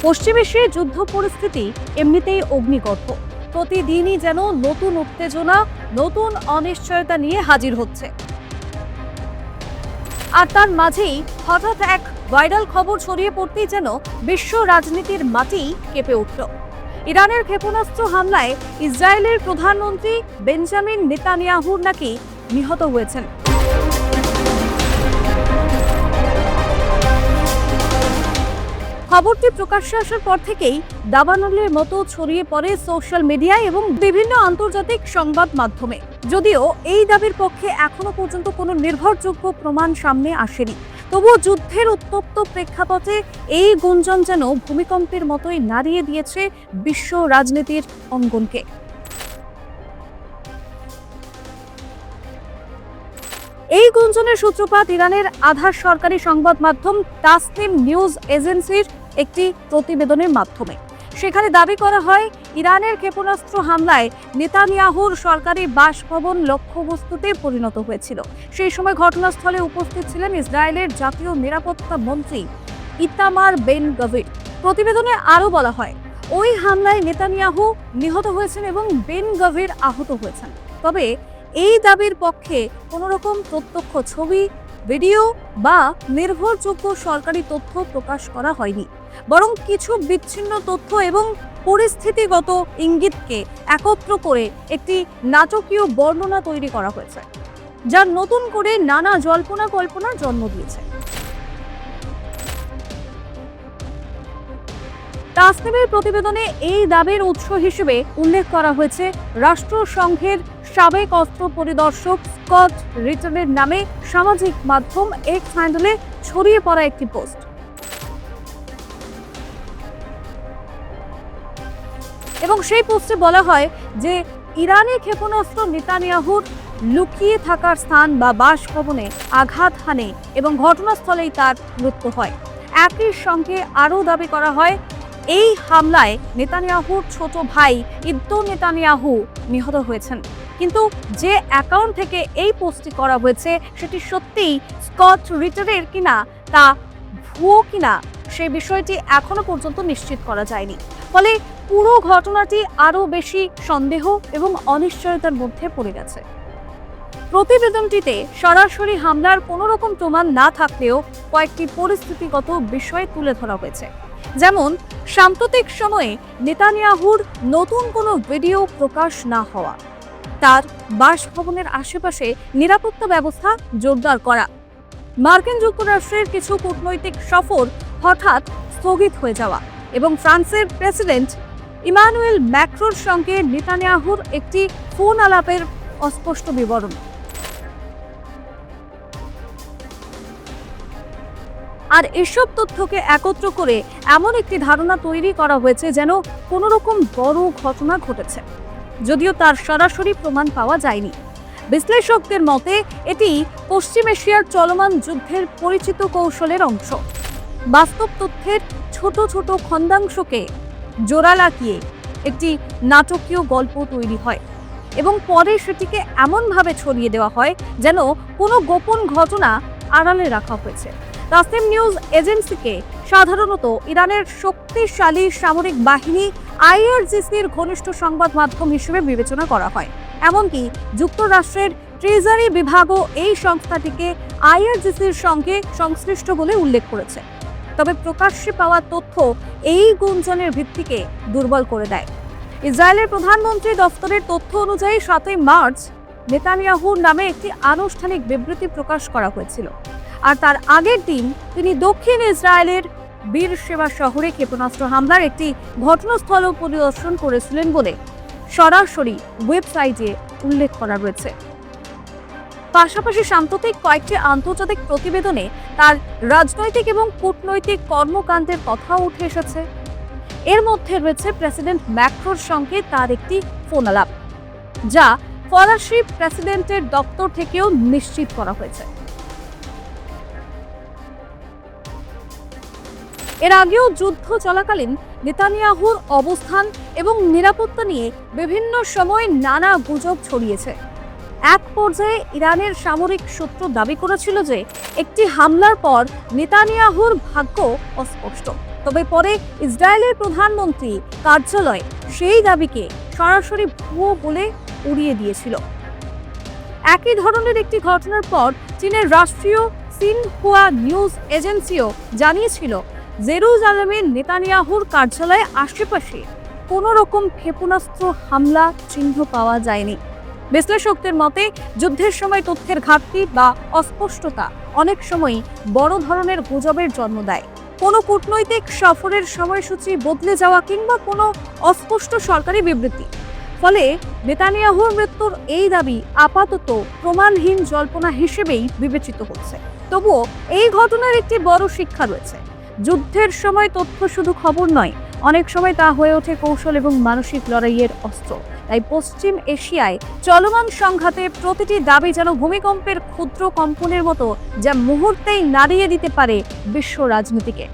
পশ্চিম এশিয়ায় যুদ্ধ পরিস্থিতি এমনিতেই অগ্নিগর্ভ। প্রতিদিনই যেন নতুন উত্তেজনা, নতুন অনিশ্চয়তা নিয়ে হাজির হচ্ছে। আর তার মাঝেই হঠাৎ এক ভাইরাল খবর ছড়িয়ে পড়তেই যেন বিশ্ব রাজনীতির মাটি কেঁপে উঠল। ইরানের ক্ষেপণাস্ত্র হামলায় ইসরায়েলের প্রধানমন্ত্রী বেঞ্জামিন নেতানিয়াহু নাকি নিহত হয়েছেন। খবরটি প্রকাশ্যে আসার পর থেকেই দাবানলের মতো ছড়িয়ে পড়ে সোশ্যাল মিডিয়ায় এবং বিভিন্ন আন্তর্জাতিক সংবাদ মাধ্যমে। যদিও এই দাবির পক্ষে এখনো পর্যন্ত কোনো নির্ভরযোগ্য প্রমাণ সামনে আসেনি, তবুও যুদ্ধের উত্তপ্ত প্রেক্ষাপটে এই গুঞ্জন যেন ভূমিকম্পের মতোই নাড়িয়ে দিয়েছে বিশ্ব রাজনীতির অঙ্গনকে। এই গুঞ্জনের সূত্রপাত ইরানের আধা সরকারি সংবাদ মাধ্যম তাসনিম নিউজ এজেন্সির একটি প্রতিবেদনের মাধ্যমে। সেখানে দাবি করা হয়, ইরানের ক্ষেপণাস্ত্র হামলায় নেতানিয়াহুর সরকারি বাসভবন লক্ষ্যবস্তুতে পরিণত হয়েছিল। সেই সময় ঘটনাস্থলে উপস্থিত ছিলেন ইসরায়েলের জাতীয় নিরাপত্তা মন্ত্রী ইতামার বেন গভির। প্রতিবেদনে আরও বলা হয়, ওই হামলায় নেতানিয়াহু নিহত হয়েছেন এবং বেন গভির আহত হয়েছেন। তবে এই দাবির পক্ষে কোনো রকম প্রত্যক্ষ ছবি, ভিডিও বা নির্ভরযোগ্য সরকারি তথ্য প্রকাশ করা হয়নি, বরং কিছু বিচ্ছিন্ন তথ্য এবং পরিস্থিতিগত ইঙ্গিতকে একত্র করে একটি নাটকীয় বর্ণনা তৈরি করা হয়েছে, যা নতুন করে নানা জল্পনা কল্পনার জন্ম দিয়েছে। তাসনিমের প্রতিবেদনে এই দাবির উৎস হিসেবে উল্লেখ করা হয়েছে রাষ্ট্রসংঘের সাবেক অস্ত্র পরিদর্শক স্কট রিটনের নামে সামাজিক মাধ্যম এক্স হ্যান্ডেলে ছড়িয়ে পড়া একটি পোস্ট। এবং সেই পোস্টে বলা হয় যে ইরানি ক্ষেপণাস্ত্র নেতানিয়াহুর লুকিয়ে থাকার স্থান বা বাসভবনে আঘাত হানে এবং ঘটনাস্থলেই তার মৃত্যু হয়। একই সঙ্গে আরও দাবি করা হয়, এই হামলায় নেতানিয়াহুর ছোট ভাই ইদ্দো নেতানিয়াহু নিহত হয়েছেন। কিন্তু যে অ্যাকাউন্ট থেকে এই পোস্টটি করা হয়েছে সেটি সত্যিই স্কট রিটনের কিনা, তা ভুয়ো কিনা, সেই বিষয়টি এখনো পর্যন্ত নিশ্চিত করা যায়নি। ফলে পুরো ঘটনাটি আরও বেশি সন্দেহ এবং অনিশ্চয়তার মধ্যে পড়ে গেছে। প্রতিবেদনটিতে সরাসরি হামলার কোনো রকম প্রমাণ না থাকলেও কয়েকটি পরিস্থিতিগত বিষয় তুলে ধরা হয়েছে। যেমন, সাম্প্রতিক সময়ে নেতানিয়াহুর নতুন কোনো ভিডিও প্রকাশ না হওয়া, তার বাসভবনের আশেপাশে নিরাপত্তা ব্যবস্থা জোরদার করা, মার্কিন যুক্তরাষ্ট্রের কিছু কূটনৈতিক সফর হঠাৎ স্থগিত হয়ে যাওয়া এবং ফ্রান্সের প্রেসিডেন্ট ইমানুয়েল ম্যাক্রোর সঙ্গে নেতানিয়াহুর একটি ফোন আলাপের অস্পষ্ট বিবরণ। আর এসব তথ্যকে একত্র করে এমন একটি ধারণা তৈরি করা হয়েছে যেন কোনো রকম বড় ঘটনা ঘটেছে, যদিও তার সরাসরি প্রমাণ পাওয়া যায়নি। বিশ্লেষকদের মতে এটি পশ্চিম এশিয়ার চলমান যুদ্ধের পরিচিত কৌশলের অংশ। বাস্তব তথ্যের ছোট ছোট খণ্ডাংশকে জোড়া লাগিয়ে একটি নাটকীয় গল্প তৈরি হয় এবং পরে সেটিকে এমনভাবে ছড়িয়ে দেওয়া হয় যেন কোনো গোপন ঘটনা আড়ালে রাখা হয়েছে। তাসনিম নিউজ এজেন্সিকে সাধারণত ইরানের শক্তিশালী সামরিক বাহিনী আইআরজিসির ঘনিষ্ঠ সংবাদ মাধ্যম হিসেবে বিবেচনা করা হয়। এমনকি যুক্তরাষ্ট্রের ট্রেজারি বিভাগও এই সংস্থাটিকে আইআরজিসির সঙ্গে সংশ্লিষ্ট বলে উল্লেখ করেছে। তবে প্রকাশ্যে পাওয়া তথ্য এই গুঞ্জনের ভিত্তিকে দুর্বল করে দেয়। ইসরায়েলের প্রধানমন্ত্রী দফতরের তথ্য অনুযায়ী 7 মার্চ নেতানিয়াহুর নামে একটি আনুষ্ঠানিক বিবৃতি প্রকাশ করা হয়েছিল। আর তার আগের দিন তিনি দক্ষিণ ইসরায়েলের বীরশেবা শহরে ক্ষেপণাস্ত্র হামলার একটি ঘটনাস্থল পরিদর্শন করেছিলেন বলে সরাসরি ওয়েবসাইটে উল্লেখ করা রয়েছে। পাশাপাশি সাম্প্রতিক কয়েকটি আন্তর্জাতিক প্রতিবেদনে তার রাজনৈতিক এবং কূটনৈতিক কর্মকাণ্ডের কথাও উঠে এসেছে। এর মধ্যে রয়েছে প্রেসিডেন্ট ম্যাক্রোর সঙ্গে তার একটি ফোন আলাপ, যা ফরাসি প্রেসিডেন্টের দপ্তর থেকেও নিশ্চিত করা হয়েছে। এর আগেও যুদ্ধ চলাকালীন নেতানিয়াহুর অবস্থান এবং নিরাপত্তা নিয়ে বিভিন্ন সময় নানা গুজব ছড়িয়েছে। এক পর্যায়ে ইরানের সামরিক সূত্র দাবি করেছিল যে একটি হামলার পর নেতানিয়াহুর ভাগ্য অস্পষ্ট তবে পরে ইসরায়েলের প্রধানমন্ত্রী কার্যালয় সেই দাবিকে সরাসরি ভুয়ো বলে উড়িয়ে দিয়েছিল। একই ধরনের একটি ঘটনার পর চীনের রাষ্ট্রীয় সিনহুয়া নিউজ এজেন্সিও জানিয়েছিল জেরুজালেমের নেতানিয়াহুর কার্যালয়ের আশেপাশে কোনো রকম ক্ষেপণাস্ত্র হামলা চিহ্ন পাওয়া যায়নি। বিশ্লেষকদের মতে যুদ্ধের সময় তথ্যের ঘাটতি বা অস্পষ্টতা অনেক সময় বড় ধরনের গুজবের জন্ম দেয়। কোনো কূটনৈতিক সফরের সময়সূচি বদলে যাওয়া কিংবা কোনো অস্পষ্ট সরকারি বিবৃতি। ফলে নেতানিয়াহুর মৃত্যুর এই দাবি আপাতত প্রমাণহীন জল্পনা হিসেবেই বিবেচিত হচ্ছে। তবুও এই ঘটনার একটি বড় শিক্ষা রয়েছে। যুদ্ধের সময় তথ্য শুধু খবর নয়, অনেক সময় তা হয়ে ওঠে কৌশল এবং মানসিক লড়াইয়ের অস্ত্র। তাই পশ্চিম এশিয়ায় চলমান সংঘাতে প্রতিটি দাবি যেন ভূমিকম্পের ক্ষুদ্র কম্পনের মতো, যা মুহূর্তেই নাড়িয়ে দিতে পারে বিশ্ব রাজনীতিকে।